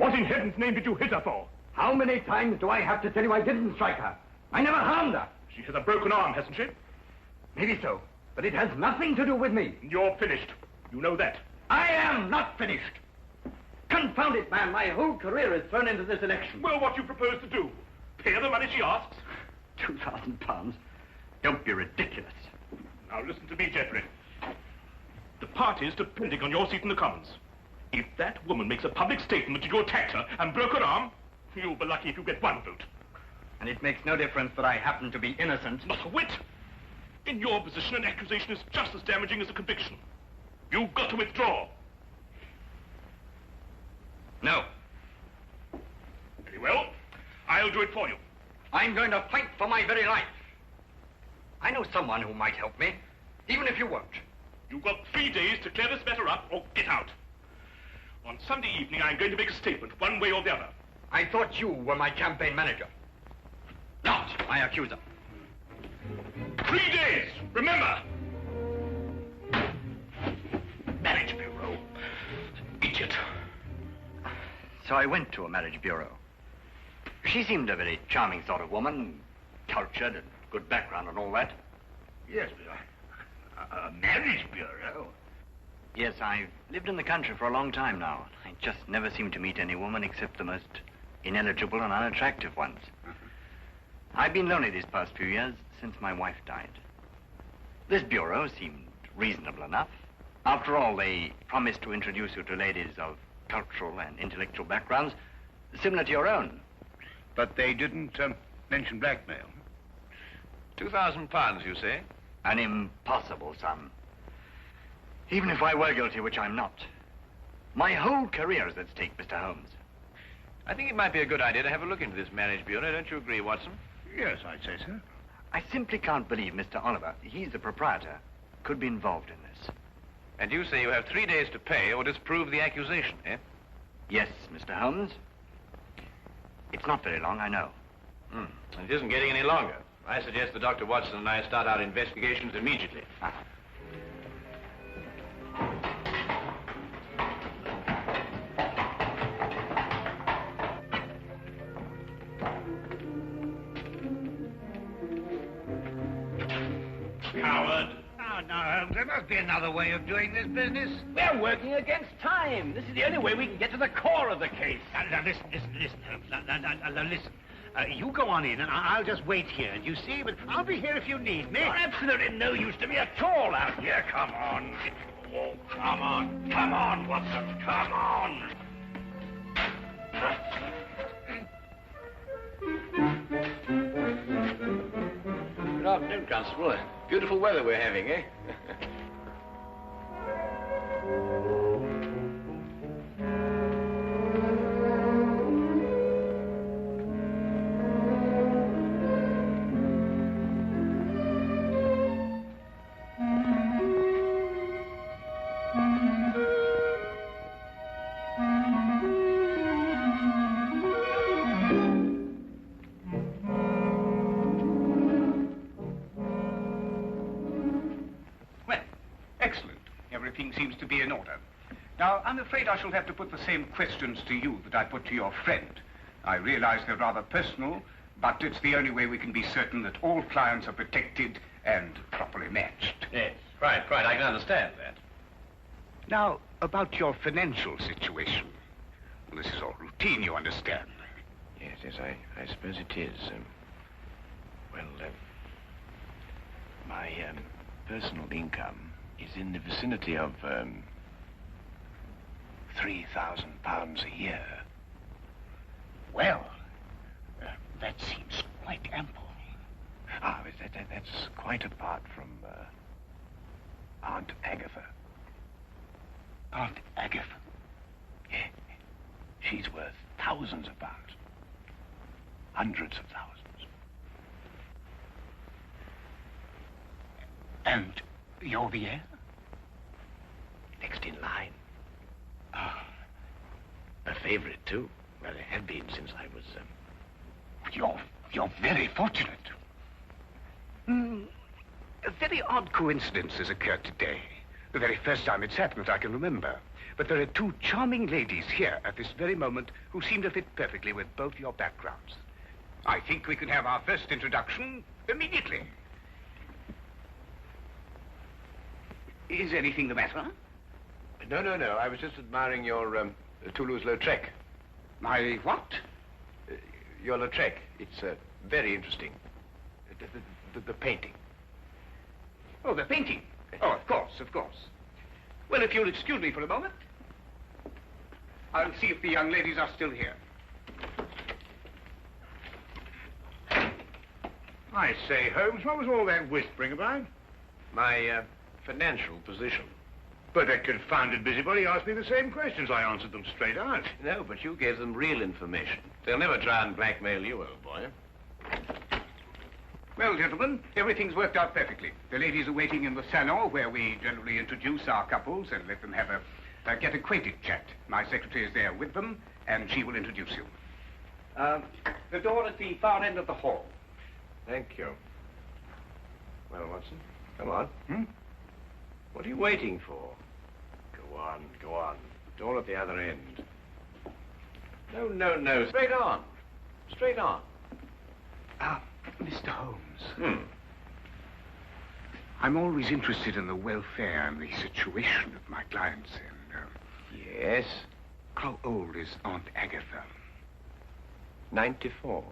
What in heaven's name did you hit her for? How many times do I have to tell you I didn't strike her? I never harmed her. She has a broken arm, hasn't she? Maybe so, but it has nothing to do with me. You're finished. You know that. I am not finished. Confound it, man. My whole career is thrown into this election. Well, what do you propose to do? Pay her the money she asks? £2,000? Don't be ridiculous. Now listen to me, Geoffrey. The party's depending on your seat in the Commons. If that woman makes a public statement that you attacked her and broke her arm, you'll be lucky if you get one vote. And it makes no difference that I happen to be innocent. Not a whit. In your position, an accusation is just as damaging as a conviction. You've got to withdraw. No. Very well. I'll do it for you. I'm going to fight for my very life. I know someone who might help me, even if you won't. You've got 3 days to clear this matter up or get out. On Sunday evening, I'm going to make a statement, one way or the other. I thought you were my campaign manager, not my accuser. 3 days, remember! Marriage bureau. Idiot. So I went to a marriage bureau. She seemed a very charming sort of woman, cultured and good background and all that. Yes, but a marriage bureau? Yes, I've lived in the country for a long time now. I just never seem to meet any woman except the most ineligible and unattractive ones. I've been lonely these past few years since my wife died. This bureau seemed reasonable enough. After all, they promised to introduce you to ladies of cultural and intellectual backgrounds similar to your own. But they didn't mention blackmail. £2,000, you say? An impossible sum. Even if I were guilty, which I'm not. My whole career is at stake, Mr. Holmes. I think it might be a good idea to have a look into this marriage bureau. Don't you agree, Watson? Yes, I'd say so. I simply can't believe Mr. Oliver, he's the proprietor, could be involved in this. And you say you have 3 days to pay or disprove the accusation, eh? Yes, Mr. Holmes. It's not very long, I know. And it isn't getting any longer. I suggest that Dr. Watson and I start our investigations immediately. Coward. Oh, no, Holmes, there must be another way of doing this business. We're working against time. This is the only way we can get to the core of the case. Now, listen, Holmes. Now, listen. You go on in, and I'll just wait here. You see, but I'll be here if you need me. You're absolutely no use to me at all out here. Come on. Oh, come on. Come on, Watson. Come on. Good afternoon, Constable. Beautiful weather we're having, eh? Seems to be in order. Now, I'm afraid I shall have to put the same questions to you that I put to your friend. I realize they're rather personal, but it's the only way we can be certain that all clients are protected and properly matched. Yes, right. I can understand that. Now, about your financial situation. Well, this is all routine, you understand. Yes, I suppose it is. My personal income is in the vicinity of £3,000 a year. Well, that seems quite ample. That's quite apart from Aunt Agatha. Aunt Agatha? Yeah. She's worth thousands of pounds. Hundreds of thousands. And you're the heir? Next in line. A favorite, too. Well, I have been since I was... You're very fortunate. A very odd coincidence has occurred today. The very first time it's happened that I can remember. But there are two charming ladies here at this very moment who seem to fit perfectly with both your backgrounds. I think we could have our first introduction immediately. Is anything the matter? No. I was just admiring your Toulouse-Lautrec. My what? Your Lautrec. It's very interesting. The painting. Oh, the painting. Oh, of course. Well, if you'll excuse me for a moment, I'll see if the young ladies are still here. I say, Holmes, what was all that whispering about? My financial position. But that confounded busybody asked me the same questions. I answered them straight out. No, but you gave them real information. They'll never try and blackmail you, old boy. Well, gentlemen, everything's worked out perfectly. The ladies are waiting in the salon where we generally introduce our couples and let them have a get acquainted chat. My secretary is there with them, and she will introduce you. The door at the far end of the hall. Thank you. Well, Watson, come on. What are you waiting for? Go on. Door at the other end. No. Straight on. Mr. Holmes. I'm always interested in the welfare and the situation of my clients, and, Yes? how old is Aunt Agatha? 94.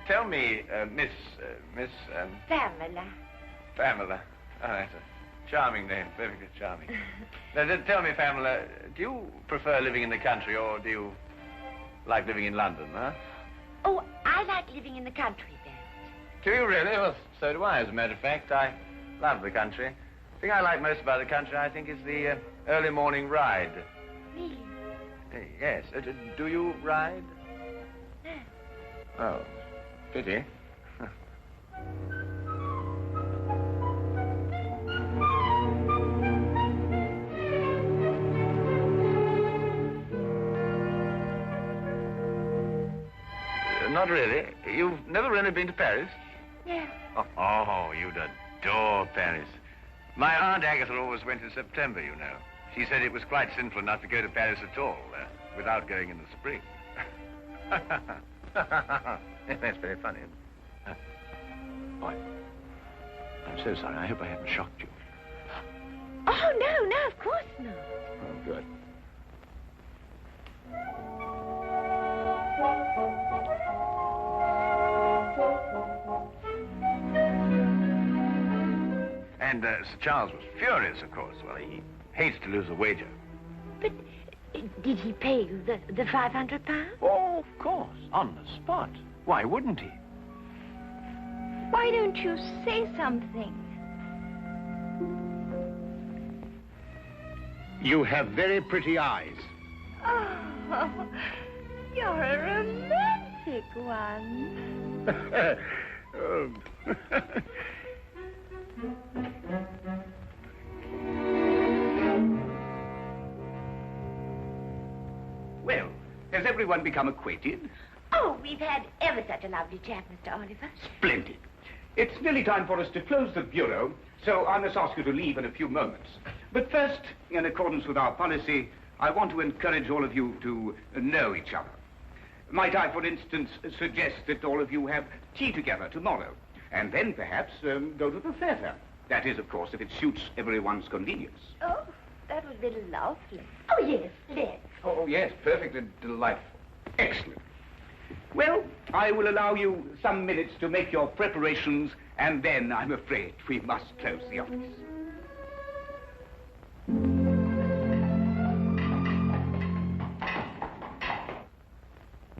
Tell me, Miss... Pamela. Oh, that's a charming name, perfectly charming. Now, tell me, Pamela, do you prefer living in the country or do you like living in London, huh? Oh, I like living in the country best. Do you really? Well, so do I, as a matter of fact. I love the country. The thing I like most about the country, I think, is the early morning ride. Really? Yes. Do you ride? No. Oh, pity. Not really. You've never really been to Paris? No. Oh, you'd adore Paris. My Aunt Agatha always went in September, you know. She said it was quite sinful not to go to Paris at all, without going in the spring. That's very funny. Boy, I'm so sorry. I hope I haven't shocked you. Oh, no, of course not. Oh, good. And Sir Charles was furious, of course. Well, he hates to lose a wager. But did he pay you the £500? Oh, of course. On the spot. Why wouldn't he? Why don't you say something? You have very pretty eyes. Oh, you're a romantic one. Oh. Well, has everyone become acquainted? Oh, we've had ever such a lovely chat, Mr. Oliver. Splendid. It's nearly time for us to close the bureau, so I must ask you to leave in a few moments. But first, in accordance with our policy, I want to encourage all of you to know each other. Might I, for instance, suggest that all of you have tea together tomorrow, and then perhaps go to the theatre. That is, of course, if it suits everyone's convenience. Oh, that would be lovely. Oh, yes, let's. Oh, yes, perfectly delightful. Excellent. Well, I will allow you some minutes to make your preparations, and then I'm afraid we must close the office.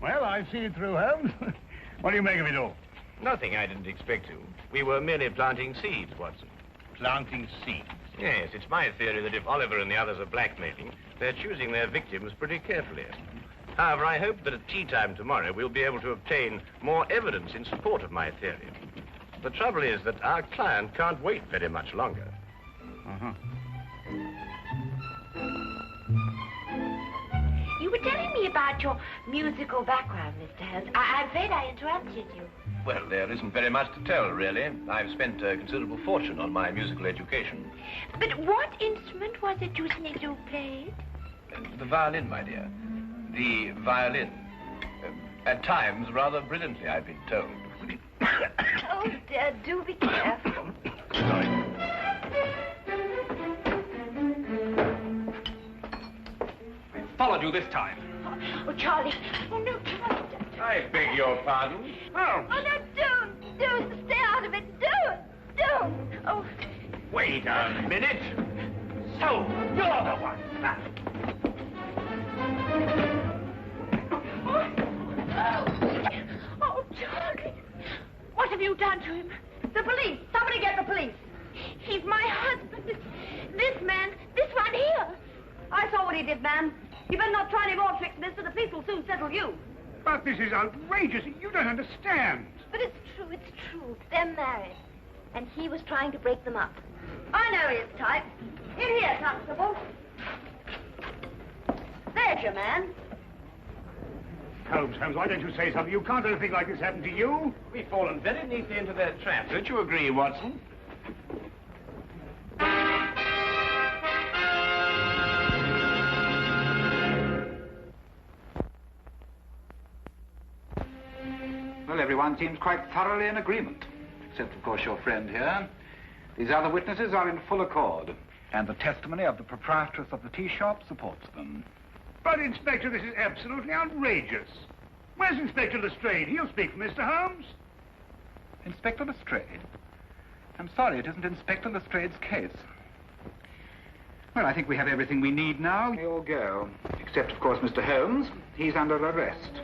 Well, I've seen it through, Holmes. What do you make of it all? Nothing I didn't expect to. We were merely planting seeds, Watson. Planting seeds. Yes, it's my theory that if Oliver and the others are blackmailing, they're choosing their victims pretty carefully. However, I hope that at tea time tomorrow we'll be able to obtain more evidence in support of my theory. The trouble is that our client can't wait very much longer. You You were telling me about your musical background, Mr. Holmes. I'm afraid I interrupted you. Well, there isn't very much to tell, really. I've spent a considerable fortune on my musical education. But what instrument was it you said you played? The violin, my dear. The violin. At times, rather brilliantly, I've been told. Oh, dear, do be careful. Sorry. Followed you this time. Oh, Charlie. Oh, no, Charlie. I beg your pardon. Oh, no, don't. Stay out of it. Don't. Oh. Wait a minute. So, you're the one. Oh, Charlie. What have you done to him? The police. Somebody get the police. He's my husband. This man, this one here. I saw what he did, ma'am. You better not try any more tricks, mister. The police will soon settle you. But this is outrageous. You don't understand. But it's true. They're married. And he was trying to break them up. I know his type. In here, Constable. There's your man. Holmes, why don't you say something? You can't let a thing like this happen to you. We've fallen very neatly into their trap. Don't you agree, Watson? Well, everyone seems quite thoroughly in agreement, except, of course, your friend here. These other witnesses are in full accord, and the testimony of the proprietress of the tea shop supports them. But, Inspector, this is absolutely outrageous. Where's Inspector Lestrade? He'll speak for Mr. Holmes. Inspector Lestrade? I'm sorry, it isn't Inspector Lestrade's case. Well, I think we have everything we need now. We all go. Except, of course, Mr. Holmes. He's under arrest.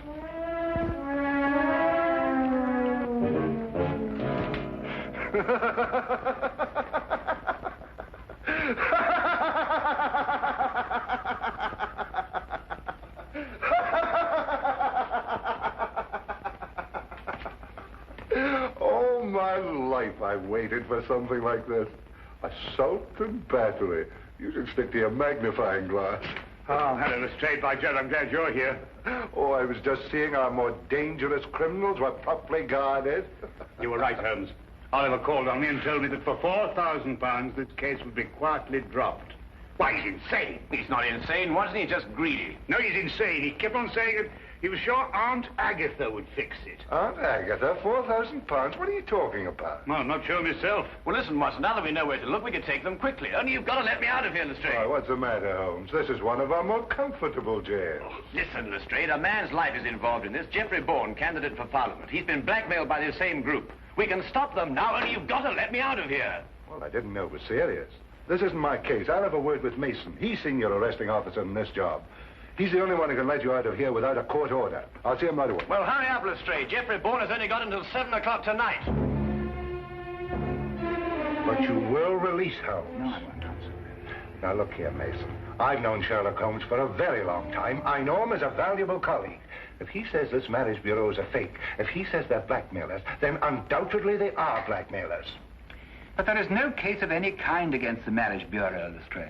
All my life I've waited for something like this. Assault and battery. You should stick to your magnifying glass. Oh, hello, Lestrade. By Jove, I'm glad you're here. Oh, I was just seeing our more dangerous criminals were properly guarded. You were right, Holmes. Oliver called on me and told me that for £4,000 this case would be quietly dropped. Why, he's insane. He's not insane, wasn't he? Just greedy. No, he's insane. He kept on saying that he was sure Aunt Agatha would fix it. Aunt Agatha, £4,000? What are you talking about? Well, I'm not sure myself. Well, listen, Watson, now that we know where to look, we can take them quickly. Only you've got to let me out of here, Lestrade. Why, what's the matter, Holmes? This is one of our more comfortable jails. Listen, Lestrade, a man's life is involved in this. Geoffrey Bourne, candidate for Parliament. He's been blackmailed by the same group. We can stop them now, only you've got to let me out of here. Well, I didn't know it was serious. This isn't my case. I'll have a word with Mason. He's senior arresting officer in this job. He's the only one who can let you out of here without a court order. I'll see him right away. Well, hurry up, Lestrade. Geoffrey Bourne has only got until 7 o'clock tonight. But you will release Holmes. No, I won't answer. Now, look here, Mason. I've known Sherlock Holmes for a very long time. I know him as a valuable colleague. If he says this marriage bureau is a fake, if he says they're blackmailers, then undoubtedly they are blackmailers. But there is no case of any kind against the marriage bureau, Lestrade.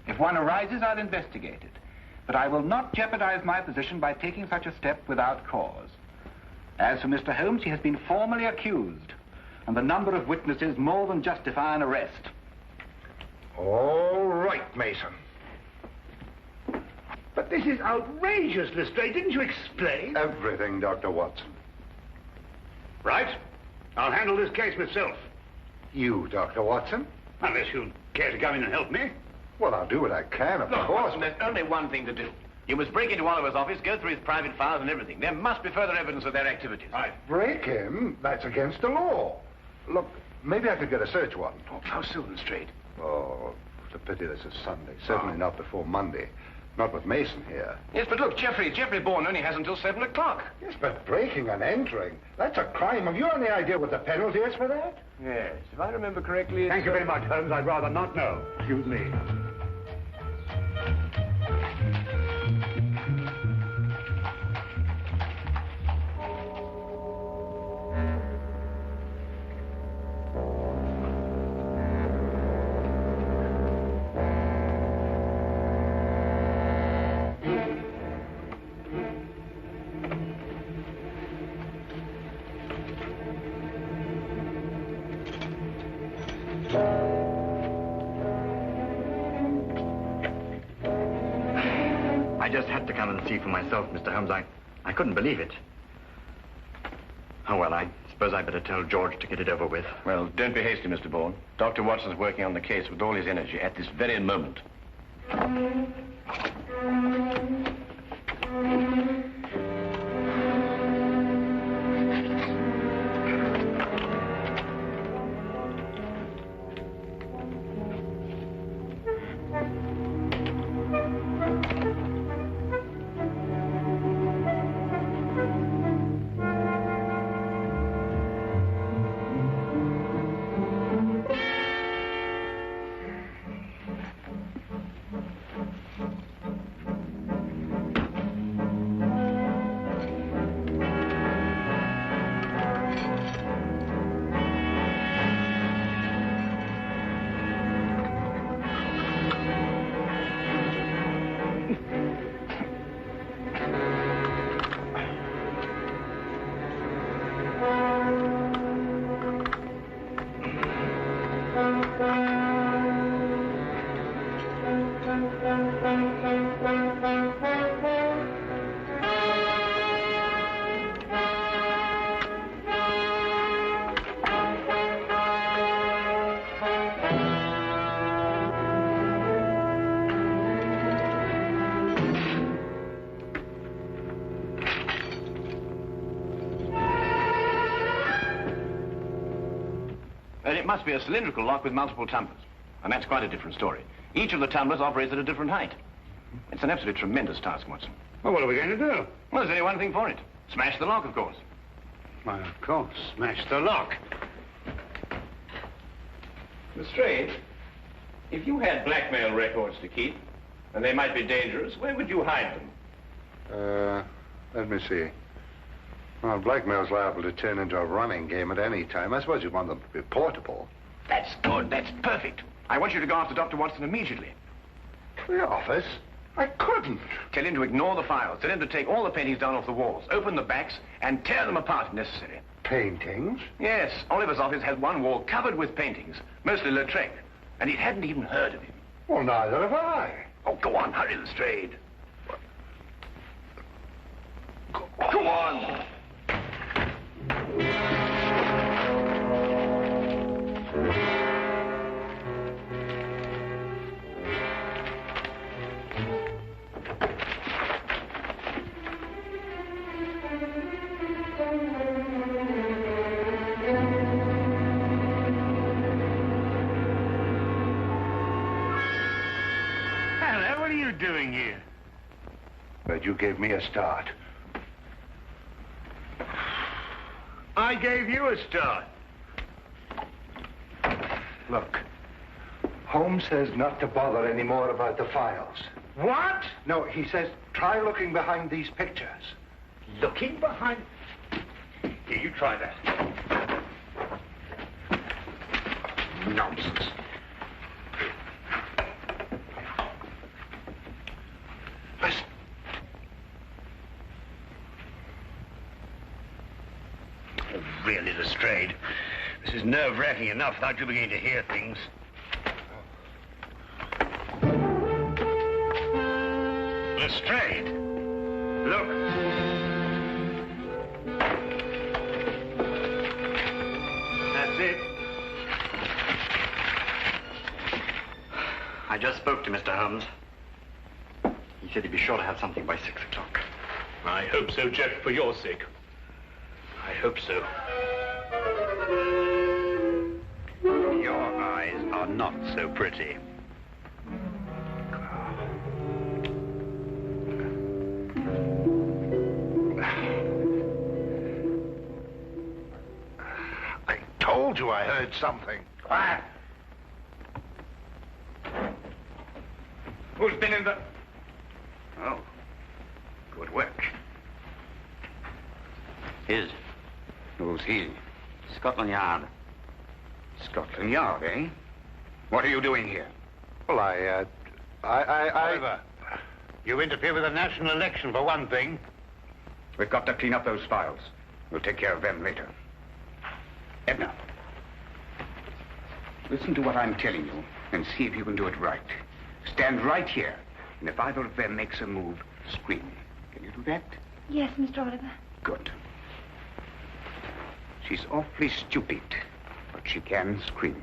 If one arises, I'll investigate it. But I will not jeopardize my position by taking such a step without cause. As for Mr. Holmes, he has been formally accused, and the number of witnesses more than justify an arrest. All right, Mason. But this is outrageous, Lestrade. Didn't you explain? Everything, Dr. Watson. Right. I'll handle this case myself. You, Dr. Watson? Unless you care to come in and help me. Well, I'll do what I can, of Look, course. Watson, there's only one thing to do. You must break into Oliver's office, go through his private files and everything. There must be further evidence of their activities. Right. Break him? That's against the law. Look, maybe I could get a search warrant. Oh, how soon, Lestrade? Oh, it's a pity this is Sunday. Certainly not before Monday. Not with Mason here. Yes, but look, Geoffrey Bourne only has until 7 o'clock. Yes, but breaking and entering, that's a crime. Have you any idea what the penalty is for that? Yes, if I remember correctly... Thank you very much, Holmes. I'd rather not know. Excuse me. I just had to come and see for myself, Mr. Holmes. I couldn't believe it. Oh, well, I suppose I'd better tell George to get it over with. Well, don't be hasty, Mr. Bourne. Dr. Watson's working on the case with all his energy at this very moment. It must be a cylindrical lock with multiple tumblers. And that's quite a different story. Each of the tumblers operates at a different height. It's an absolutely tremendous task, Watson. Well, what are we going to do? Well, there's only one thing for it. Smash the lock, of course. Why, of course. Smash the lock. Lestrade, if you had blackmail records to keep, and they might be dangerous, where would you hide them? Let me see. Well, blackmail's liable to turn into a running game at any time. I suppose you want them to be portable. That's good. That's perfect. I want you to go after Dr. Watson immediately. The office? I couldn't. Tell him to ignore the files. Tell him to take all the paintings down off the walls, open the backs, and tear them apart if necessary. Paintings? Yes. Oliver's office has one wall covered with paintings, mostly Lestrade, and he hadn't even heard of him. Well, neither have I. Oh, go on. Hurry, Lestrade. Go on. Hello, what are you doing here? But you gave me a start. I gave you a start. Look, Holmes says not to bother any more about the files. What? No, he says try looking behind these pictures. Looking behind... Here, you try that. Nonsense. Listen. Oh, really, Lestrade. This is nerve-wracking enough without you beginning to hear things. Lestrade! Look. That's it. I just spoke to Mr. Holmes. He said he'd be sure to have something by 6 o'clock. I hope so, Jeff, for your sake. I hope so. Your eyes are not so pretty. I told you I heard something. Quiet. Who's been in the... Oh, good work. His? Who's he? Scotland Yard. Scotland Yard, eh? What are you doing here? Well, Oliver, you interfere with the national election, for one thing. We've got to clean up those files. We'll take care of them later. Edna, listen to what I'm telling you and see if you can do it right. Stand right here, and if either of them makes a move, scream. Can you do that? Yes, Mr. Oliver. Good. She's awfully stupid, but she can scream.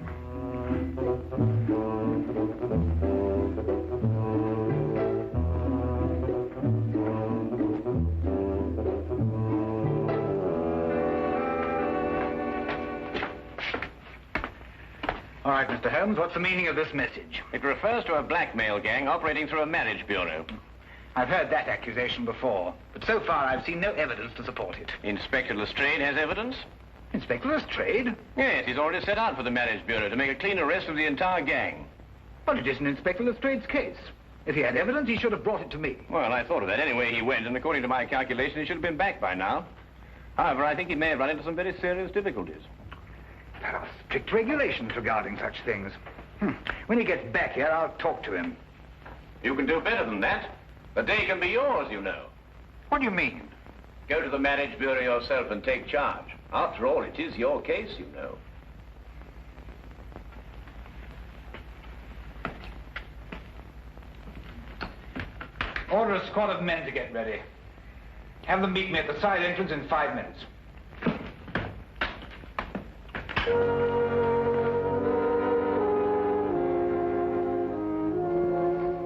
All right, Mr. Holmes, what's the meaning of this message? It refers to a blackmail gang operating through a marriage bureau. I've heard that accusation before, but so far I've seen no evidence to support it. Inspector Lestrade has evidence? Inspector Lestrade? Yes, he's already set out for the marriage bureau to make a clean arrest of the entire gang. But it isn't Inspector Lestrade's case. If he had evidence, he should have brought it to me. Well, I thought of that. Anyway, he went, and according to my calculation, he should have been back by now. However, I think he may have run into some very serious difficulties. There are strict regulations regarding such things. When he gets back here, I'll talk to him. You can do better than that. The day can be yours, you know. What do you mean? Go to the marriage bureau yourself and take charge. After all, it is your case, you know. Order a squad of men to get ready. Have them meet me at the side entrance in 5 minutes.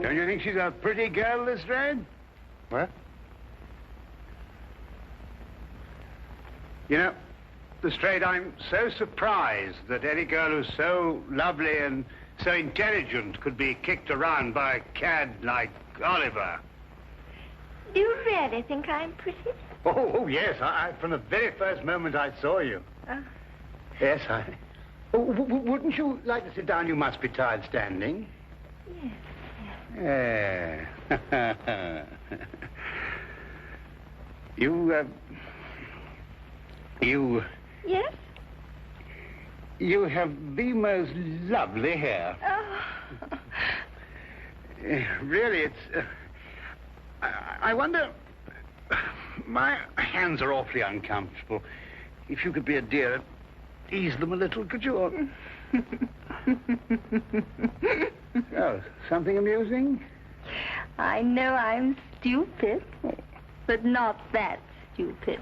Don't you think she's a pretty girl, Lestrade? What? You know, Lestrade, I'm so surprised that any girl who's so lovely and so intelligent could be kicked around by a cad like Oliver. Do you really think I'm pretty? Oh, yes. From the very first moment I saw you. Yes, wouldn't you like to sit down? You must be tired standing. Yes. Yeah. You... Yes? You have the most lovely hair. Oh. Really, it's... I wonder... My hands are awfully uncomfortable. If you could be a dear, ease them a little, could you? Oh, something amusing? I know I'm stupid, but not that stupid.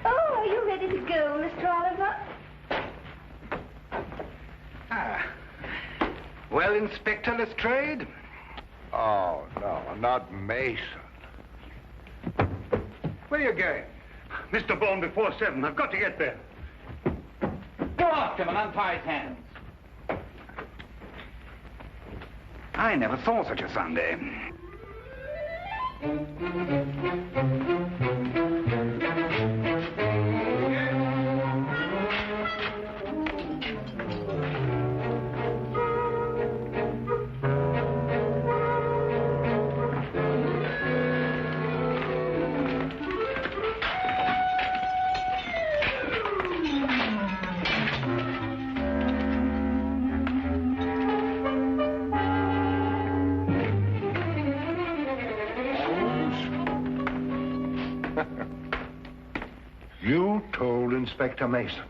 Oh, are you ready to go, Mr. Oliver? Well, Inspector Lestrade? Oh, no, not Mason. Where are you going? Mr. Bourne, before 7. I've got to get there. Go after him and untie his hands. I never saw such a Sunday. You told Inspector Mason.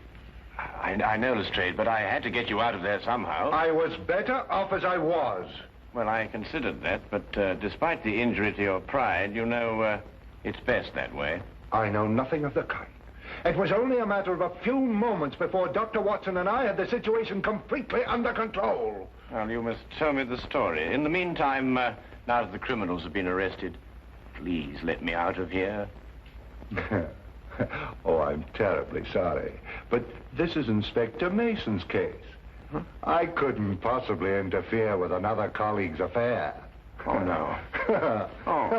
I know, Lestrade, but I had to get you out of there somehow. I was better off as I was. Well, I considered that, but despite the injury to your pride, you know, it's best that way. I know nothing of the kind. It was only a matter of a few moments before Dr. Watson and I had the situation completely under control. Well, you must tell me the story. In the meantime, now that the criminals have been arrested, please let me out of here. Oh, I'm terribly sorry. But this is Inspector Mason's case. Huh? I couldn't possibly interfere with another colleague's affair. Oh, no. Oh.